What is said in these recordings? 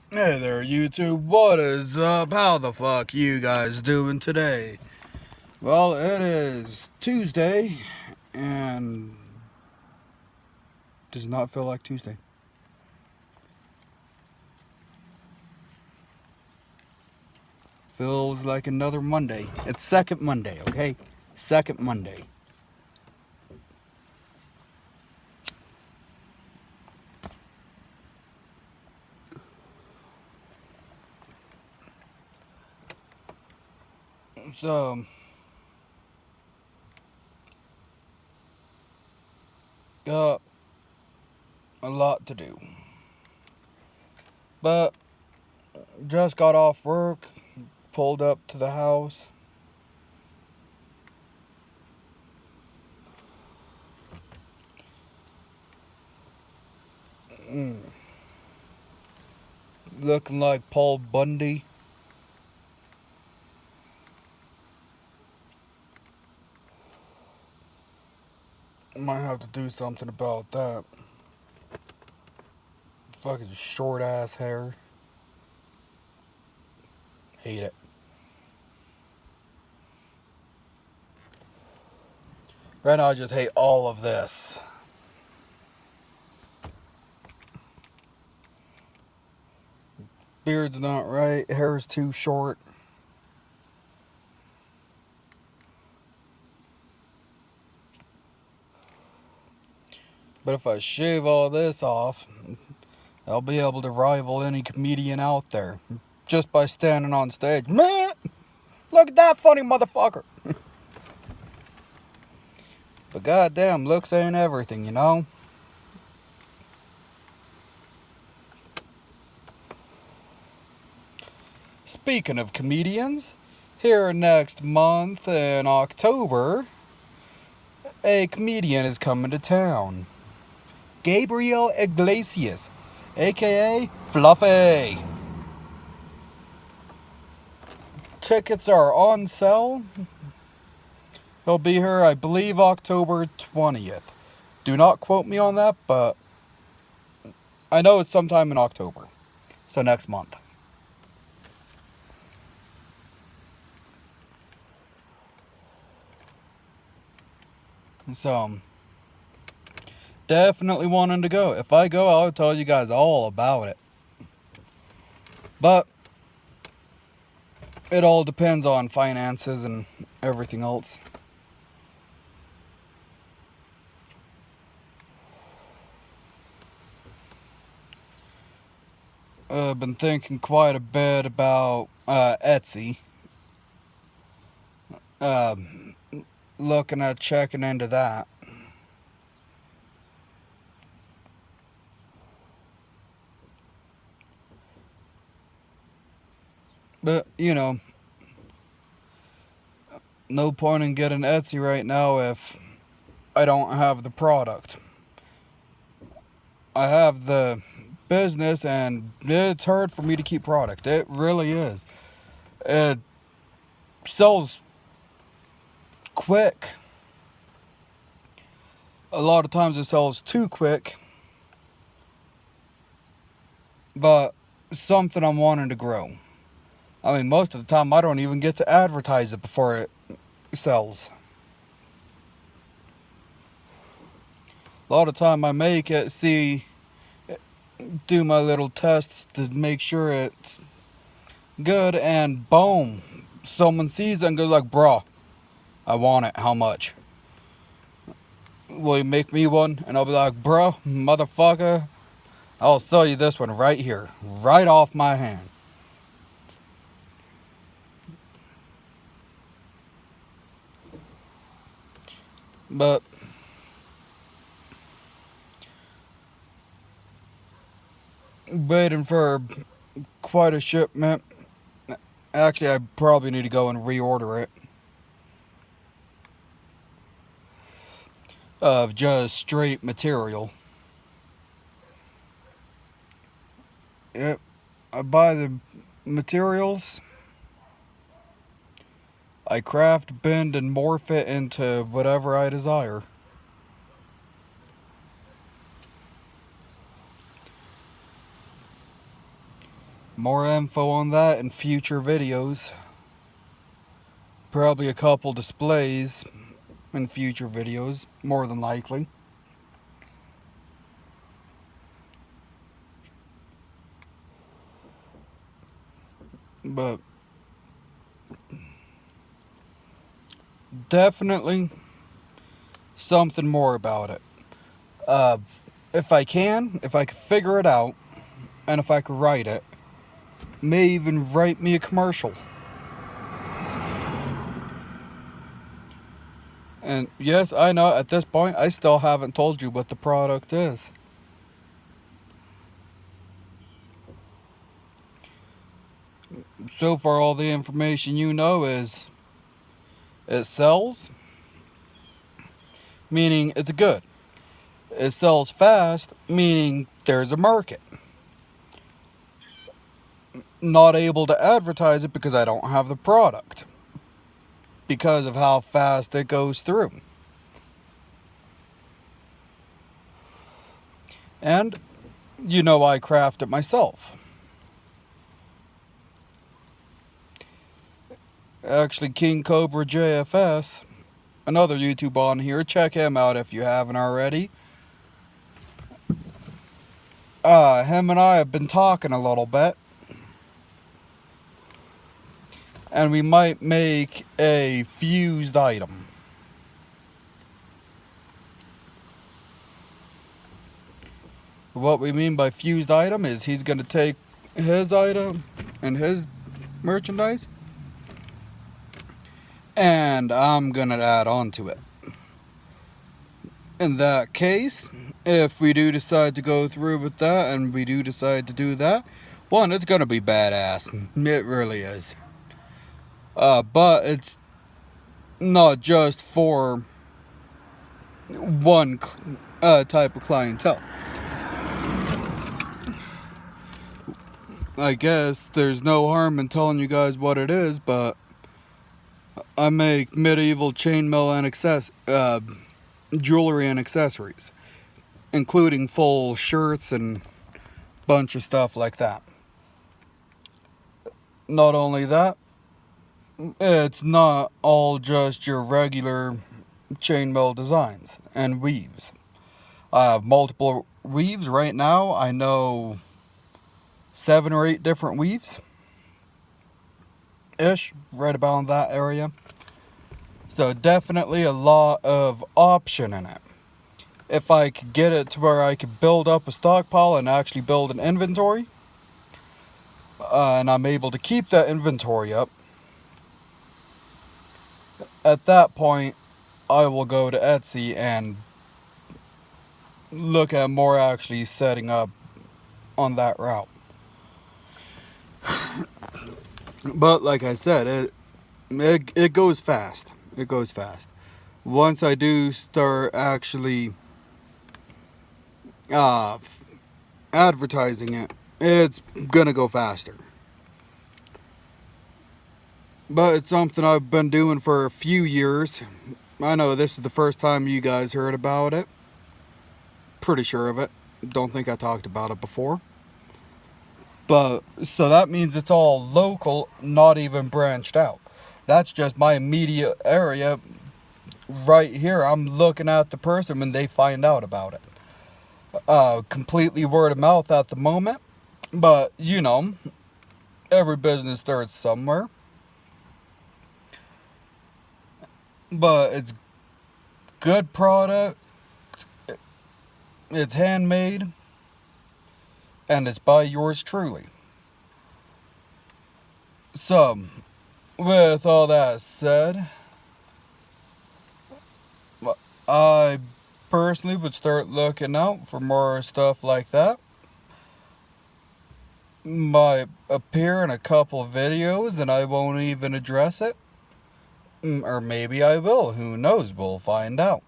Hey there, YouTube. What is up? How the fuck you guys doing today? Well, it is Tuesday, and does not feel like Tuesday. Feels like another Monday. It's second Monday, okay? Second Monday. So, got a lot to do. But, just got off work, pulled up to the house. Looking like Paul Bundy. Might have to do something about that. Fucking short ass hair. Hate it. Right now I just hate all of this. Beard's not right, hair's too short. But if I shave all this off, I'll be able to rival any comedian out there. Just by standing on stage. Man, look at that funny motherfucker. But goddamn, looks ain't everything, you know? Speaking of comedians, here next month in October, a comedian is coming to town. Gabriel Iglesias, aka Fluffy. Tickets are on sale. He'll be here, I believe, October 20th. Do not quote me on that, but I know it's sometime in October. So next month. So, definitely wanting to go. If I go, I'll tell you guys all about it. But, it all depends on finances and everything else. I've been thinking quite a bit about Etsy. Looking at checking into that. But, you know, no point in getting Etsy right now if I don't have the product. I have the business and it's hard for me to keep product. It really is. It sells quick. A lot of times it sells too quick. But something I'm wanting to grow. I mean, most of the time I don't even get to advertise it before it sells. A lot of time I make it, do my little tests to make sure it's good, and boom, someone sees it and goes like, "Bruh, I want it. How much? Will you make me one?" And I'll be like, "Bruh, motherfucker, I'll sell you this one right here, right off my hand." But waiting for quite a shipment. Actually, I probably need to go and reorder it. Of just straight material. Yep. I buy the materials. I craft, bend, and morph it into whatever I desire. More info on that in future videos. Probably a couple displays in future videos, more than likely. But definitely something more about it. If I could figure it out, and if I could write it, may even write me a commercial. And yes, I know at this point I still haven't told you what the product is. So far all the information you know is it sells, meaning it's good. It sells fast, meaning there's a market. Not able to advertise it because I don't have the product, because of how fast it goes through. And you know I craft it myself. Actually, King Cobra JFS, another YouTube on here, check him out if you haven't already. Him and I have been talking a little bit, and we might make a fused item. What we mean by fused item is he's going to take his item and his merchandise, and I'm going to add on to it. In that case, if we do decide to go through with that, and we do decide to do that, one, it's going to be badass. It really is. But it's not just for one type of clientele. I guess there's no harm in telling you guys what it is, but I make medieval chainmail and jewelry and accessories, including full shirts and bunch of stuff like that. Not only that, it's not all just your regular chainmail designs and weaves. I have multiple weaves right now. I know 7 or 8 different weaves ish, right about in that area. So definitely a lot of option in it. If I could get it to where I could build up a stockpile and actually build an inventory, and I'm able to keep that inventory up, at that point I will go to Etsy and look at more actually setting up on that route. But like I said, it goes fast. It goes fast. Once I do start actually advertising it, it's gonna go faster. But it's something I've been doing for a few years. I know this is the first time you guys heard about it. Pretty sure of it. Don't think I talked about it before. But so that means it's all local, not even branched out. That's just my immediate area right here. I'm looking at the person when they find out about it. Completely word of mouth at the moment. But, you know, every business starts somewhere. But it's good product. It's handmade. And it's by yours truly. So, with all that said, I personally would start looking out for more stuff like that. Might appear in a couple of videos and I won't even address it. Or maybe I will. Who knows? We'll find out.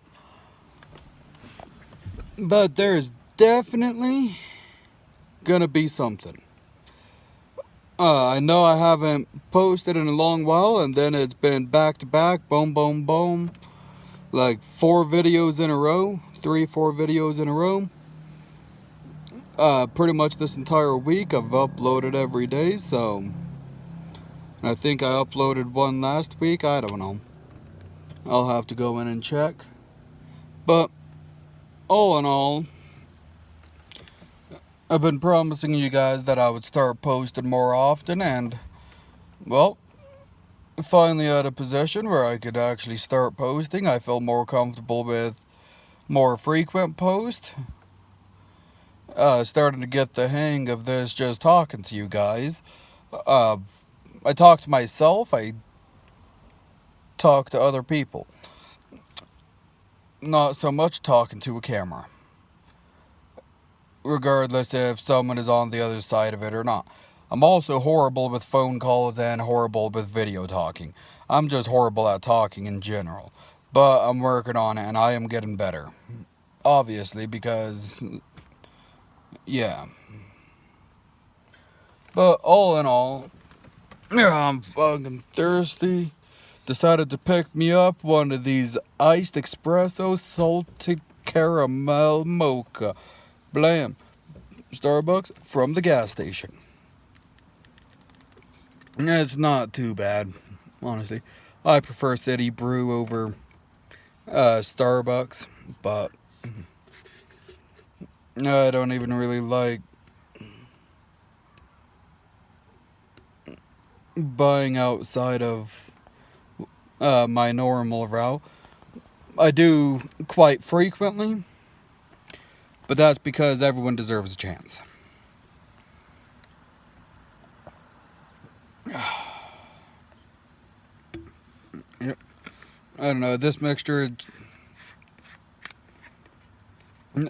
But there's definitely gonna be something. I know I haven't posted in a long while, and then it's been back to back, boom, boom, boom, like 4 videos in a row, 3, 4 videos in a row. Pretty much this entire week I've uploaded every day, so I think I uploaded one last week. I don't know. I'll have to go in and check. But all in all, I've been promising you guys that I would start posting more often, and well, finally at a position where I could actually start posting. I feel more comfortable with more frequent posts. Starting to get the hang of this just talking to you guys. I talk to myself, I talk to other people. Not so much talking to a camera. Regardless if someone is on the other side of it or not. I'm also horrible with phone calls and horrible with video talking. I'm just horrible at talking in general. But I'm working on it and I am getting better. Obviously, because yeah. But all in all, yeah, I'm fucking thirsty. Decided to pick me up one of these iced espresso salted caramel mocha. Blam. Starbucks from the gas station. It's not too bad, honestly. I prefer City Brew over Starbucks, but I don't even really like buying outside of my normal route. I do quite frequently, but that's because everyone deserves a chance. Yep. I don't know, this mixture,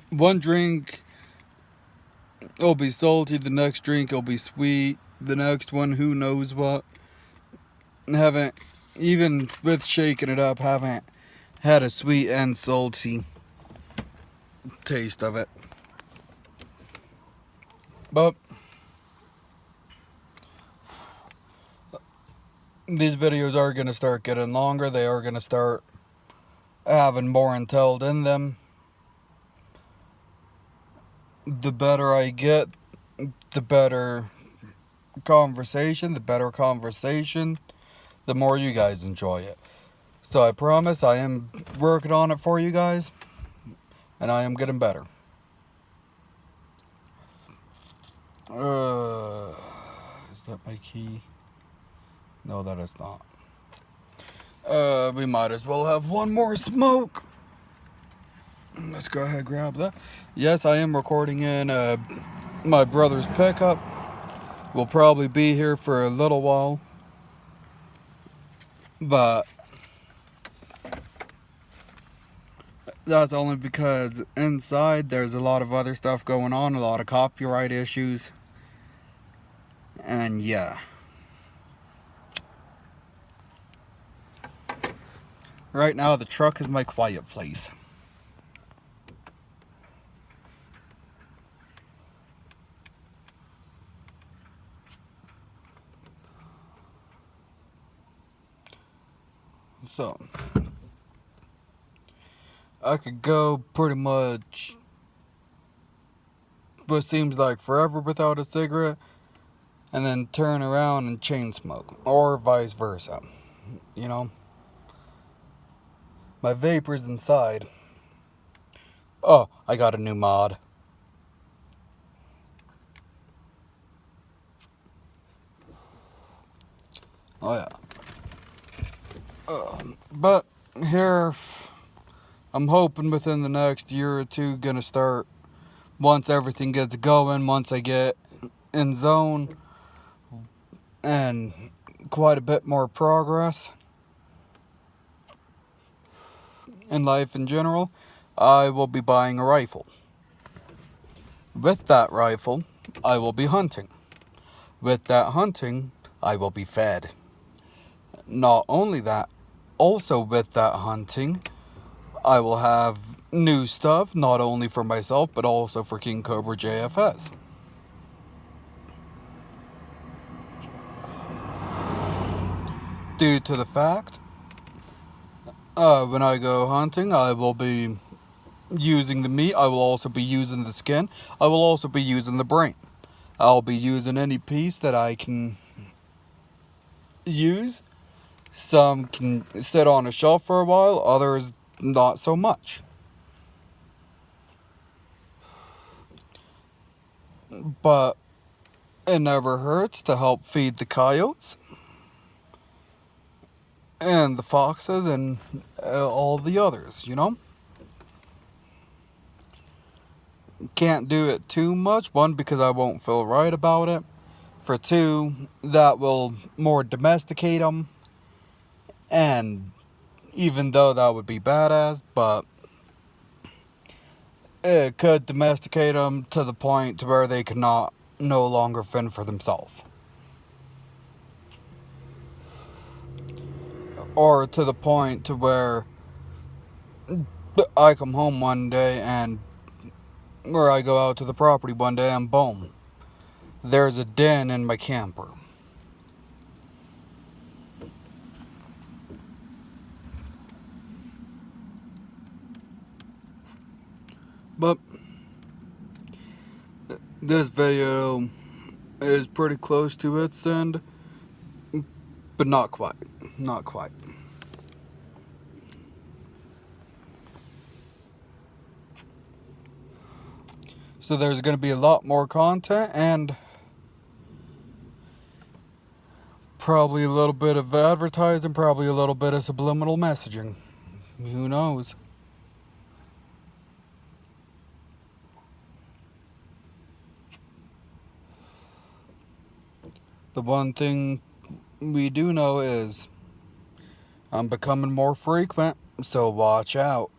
one drink will be salty, the next drink will be sweet, the next one who knows what. Haven't, even with shaking it up, haven't had a sweet and salty taste of it. But these videos are going to start getting longer. They are going to start having more entailed in them. The better I get, the better conversation, the more you guys enjoy it. So I promise I am working on it for you guys, and I am getting better. Is that my key? No, that is not. We might as well have one more smoke. Let's go ahead and grab that. Yes, I am recording in my brother's pickup. We'll probably be here for a little while. But that's only because inside there's a lot of other stuff going on, a lot of copyright issues. And yeah. Right now the truck is my quiet place. So I could go pretty much what seems like forever without a cigarette, and then turn around and chain smoke, or vice versa. You know, my vapor's inside. Oh, I got a new mod. Oh yeah. But here, I'm hoping within the next year or two, gonna start, once everything gets going, once I get in zone, and quite a bit more progress in life in general, I will be buying a rifle. With that rifle, I will be hunting. With that hunting, I will be fed. Not only that, also with that hunting, I will have new stuff, not only for myself, but also for King Cobra JFS. Due to the fact, when I go hunting, I will be using the meat. I will also be using the skin. I will also be using the brain. I'll be using any piece that I can use. Some can sit on a shelf for a while, others not so much. But it never hurts to help feed the coyotes and the foxes and all the others, you know? Can't do it too much. One, because I won't feel right about it. For two, that will more domesticate them. And even though that would be badass, but it could domesticate them to the point to where they could not no longer fend for themselves. Or to the point to where I come home one day and or I go out to the property one day and boom, there's a den in my camper. But this video is pretty close to its end, but not quite. Not quite. So there's going to be a lot more content and probably a little bit of advertising, probably a little bit of subliminal messaging. Who knows? The one thing we do know is I'm becoming more frequent, so watch out.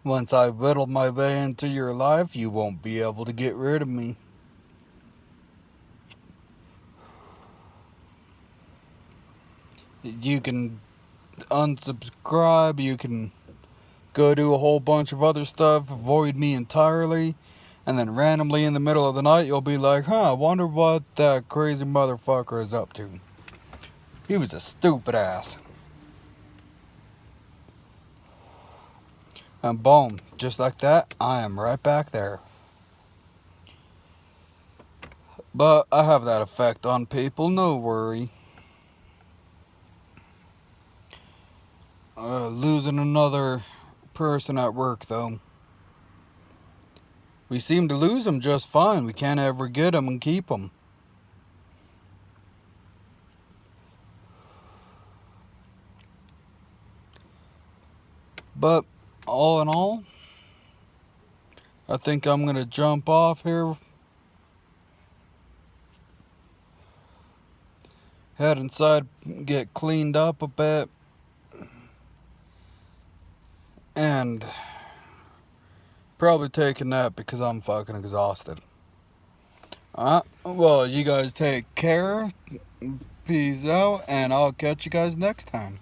Once I whittle my way into your life, you won't be able to get rid of me. You can unsubscribe, you can go do a whole bunch of other stuff, avoid me entirely, and then randomly in the middle of the night you'll be like, I wonder what that crazy motherfucker is up to. He was a stupid ass. And boom, just like that, I am right back there. But I have that effect on people, no worry. Losing another person at work, though. We seem to lose them just fine. We can't ever get them and keep them. But all in all, I think I'm going to jump off here. Head inside, get cleaned up a bit. And probably take a nap because I'm fucking exhausted. Well, you guys take care. Peace out, and I'll catch you guys next time.